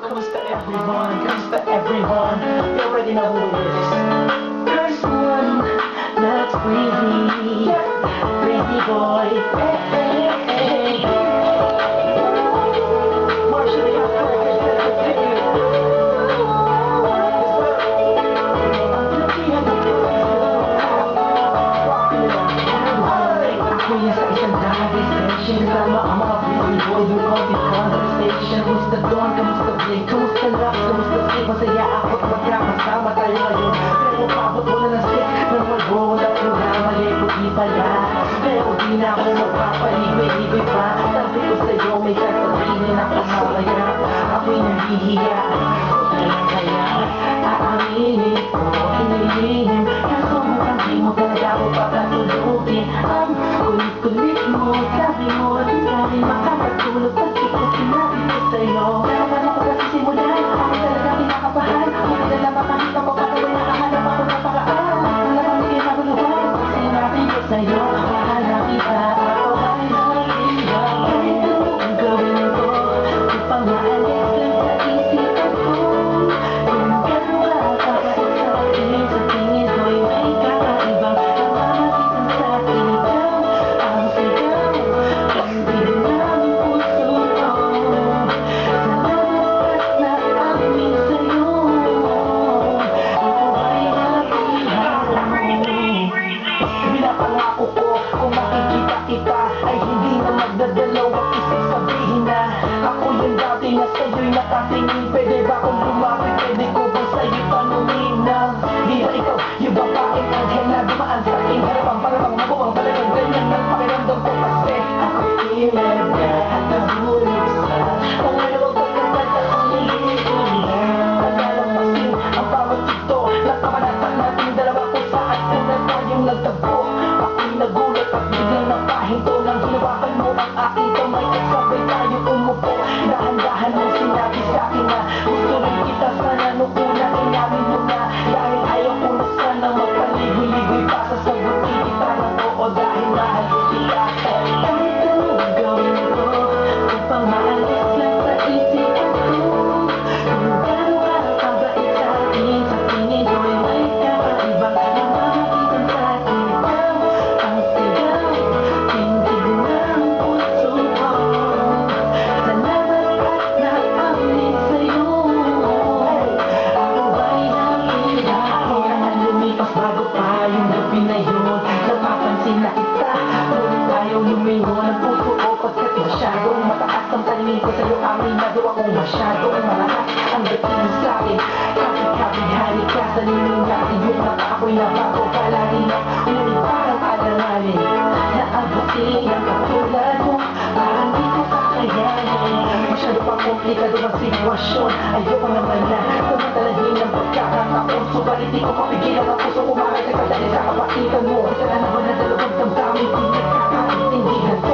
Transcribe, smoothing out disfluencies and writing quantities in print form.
Kamusta everyone? Kamusta everyone? You already know who it is. First one, that's Breezy. Breezy boy. Hey, hey, hey. Marshall, you have to continue. Ako yan sa isang dahil station. Kasama ang mga Breezy boy. Yung coffee conversation. Kamusta Don? Kamusta Blake? Kamusta Lux? Kamusta Steve? Masaya ako at magkakasama tayo ngayon. Pero pabot mo na ng stick ng mag-roll at programa. Lego di pala. Pero di na ako magpapaligoy-ligoy pa. Sabi ko sa'yo may sasabihin ako mamaya. Ako'y nahihiya. Kaya aaminin ko, hinihihim. Kaso mukhang di mo talaga ako papatulugin. Ang kulit-kulit mo, sabi mo, di ka rin makakatulog. Pag ikaw sinabi ko sa'yo, pero paano ko kasi simulan? Ako talaga kinakabahan. Hindi ka lang makakita mo pa kaya nakahanap ako ng paraan. Wala kang hindi kinakuluhan. Sinabi ko sa'yo, mahala kita. Ako ay nakita. Kahit ano ang gawin ko, upang maalis lang sa isipan ko. Kung gano'n ka kapait sa akin, sa tingin ko'y may kakaibang namamagitan sa akin. Ikaw ang sigaw, hindi namin puso ko. Salamat at naamin sa'yo. Ako ay napihan mo. Pinapangako ko, kung makikita kita ay hindi na magdadalawang isip sabihin na ako yung dati na sa'yo'y nakatingin. Pwede ba kung lumapit? Pwede ko ba sa'yo tanungin na di ba ikaw yung babaeng anghel na dumaan sa aking harapan para bang mabuwang talagang ganyan ng pakiramdam ko kasi Ako tila lahat nahulog sa pangalawang pagkakata ang nililigo na nagalampasin ang bawat ito nakamanatan natin dalawa kung saan una tayong nagtagpo. Ako'y nagulat at biglang napahinto nang hinawakan mo ang aking kamay at sabay tayo umupo. Dahan-dahan mong sinabi sa akin na gusto rin kita, sana nung una inamin mo na dahil ayaw ko na sana magpaligoy-ligoy pa. Sasagutin kita ng oo dahil mahal kita. kahit anong gawin ko upang maalis lang sa isipan ko. Kung gano'n ka kabait sa akin, sa tingin ko'y may kakaibang namamagitan sa akin. Ikaw ang sigaw, tindig ng puso ko. Salamat at naamin sa'yo. Ako ba'y napihan? Ako naman lumipas bago pa yung gabi na yun. Napapansin na kita, ngunit ayaw lumingon ang puso ko pagkat masyadong mataas ang tanin ko sa'yo. Aminado akong masyadong malakas ang dating sa'kin. Kapit-kapit-hari ka sa liling natin yung mata ako'y nabago palagi na ngunit parang alanganin na abutin ang katulad mo. Parang di ko kakayanin. Masyado pang komplikado ang sitwasyon. Ayoko naman na tumataladin ng pagkakataon. Subalit di ko mapigilan ang puso kumakay sa kadali sa kapatitan mo. Isa na naman na dalawang damdamin, di nagkakaintindihan ko.